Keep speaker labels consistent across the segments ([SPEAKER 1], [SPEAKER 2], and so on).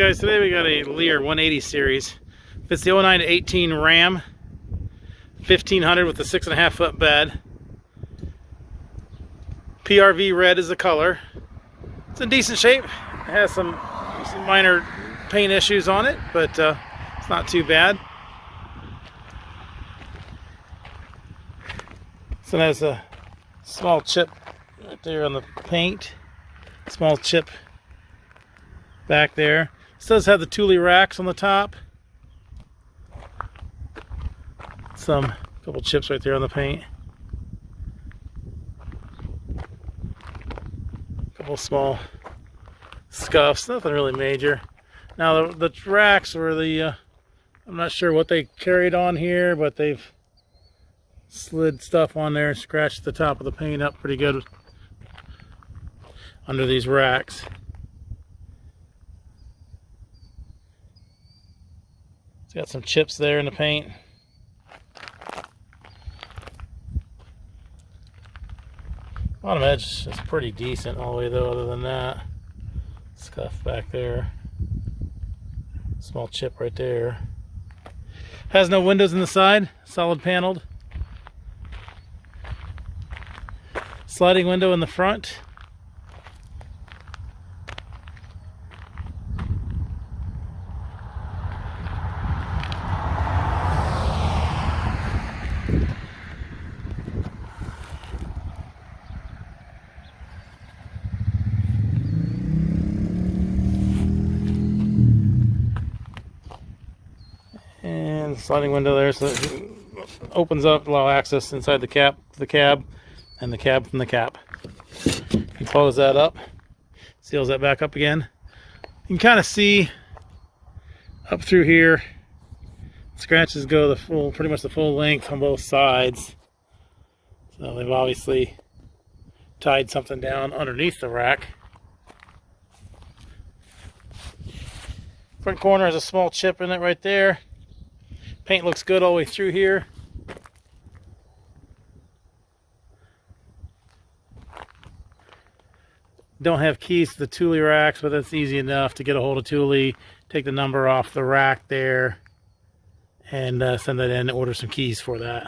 [SPEAKER 1] guys, today we got a Leer 180 series. It's the 09 to 18 Ram 1500 with a 6.5 foot bed. PRV red is the color. It's in decent shape. It has some minor paint issues on it, but it's not too bad. So it has a small chip right there on the paint. Small chip back there. This does have the Thule racks on the top. Couple chips right there on the paint. Couple small scuffs, nothing really major. Now the racks were I'm not sure what they carried on here, but they've slid stuff on there and scratched the top of the paint up pretty good under these racks. It's got some chips there in the paint. Bottom edge is pretty decent all the way though, other than that. Scuff back there. Small chip right there. Has no windows in the side, solid paneled. Sliding window in the front. And sliding window there, so it opens up, allow access inside the cab, and the cab from the cap. You can close that up, seals that back up again. You can kind of see up through here, scratches go pretty much the full length on both sides. So they've obviously tied something down underneath the rack. Front corner has a small chip in it right there. Paint looks good all the way through here. Don't have keys to the Thule racks, but that's easy enough to get a hold of Thule, take the number off the rack there, and send that in and order some keys for that.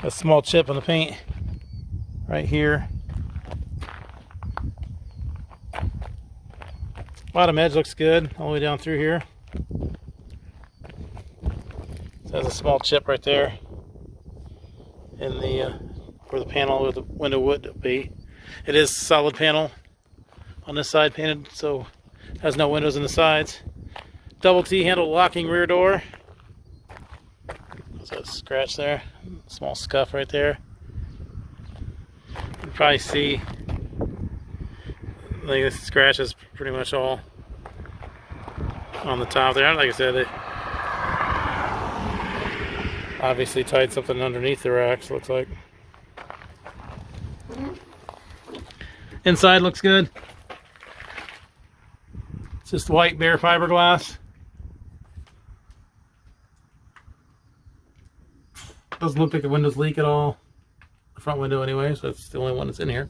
[SPEAKER 1] A small chip on the paint right here. Bottom edge looks good all the way down through here. It has a small chip right there in the where the panel with the window would be. It is solid panel on this side painted, so it has no windows in the sides. Double T handle locking rear door. There's a scratch there, small scuff right there. You can probably see like this scratch is pretty much all on the top there. Like I said, they obviously tied something underneath the racks, looks like. Inside looks good. It's just white bare fiberglass. Doesn't look like the windows leak at all. The front window anyway, so that's the only one that's in here.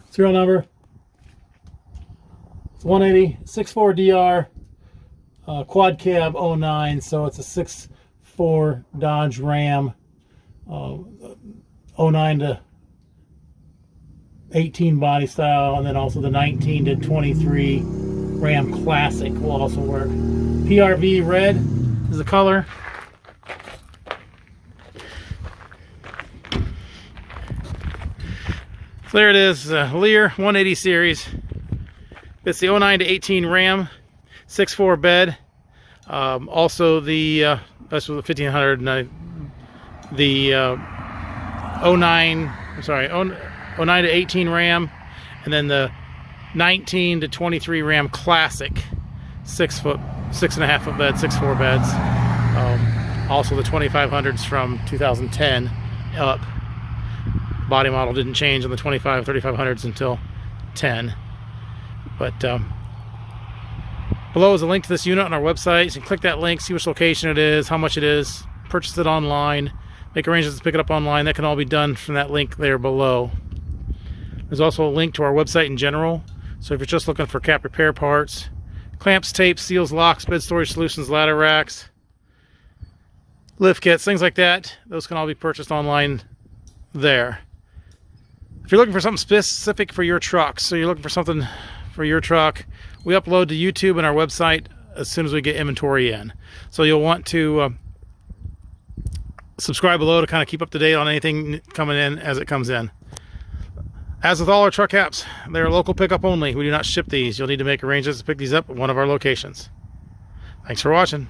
[SPEAKER 1] Serial number, it's 180 64DR quad cab 09, so it's a 6.4 Dodge Ram 09 to 18 body style, and then also the 19 to 23 Ram Classic will also work. PRV red is the color. There it is, Leer 180 series. It's the 09 to 18 Ram, 6.4 bed. Also the that's the 1500 and the 09 to 18 Ram, and then the 19 to 23 Ram Classic, 6.5 foot bed, 6.4 beds. Also the 2500s from 2010 up. Body model didn't change on the 25, 3500s until 10. But below is a link to this unit on our website. You can click that link, see which location it is, how much it is, purchase it online. make arrangements to pick it up online. That can all be done from that link there below. There's also a link to our website in general. So if you're just looking for cap repair parts, clamps, tapes, seals, locks, bed storage solutions, ladder racks, lift kits, things like that, those can all be purchased online there. If you're looking for something specific for your truck, so you're looking for something for your truck, we upload to YouTube and our website as soon as we get inventory in. So you'll want to subscribe below to kind of keep up to date on anything coming in as it comes in. As with all our truck caps, they're local pickup only. We do not ship these. You'll need to make arrangements to pick these up at one of our locations. Thanks for watching.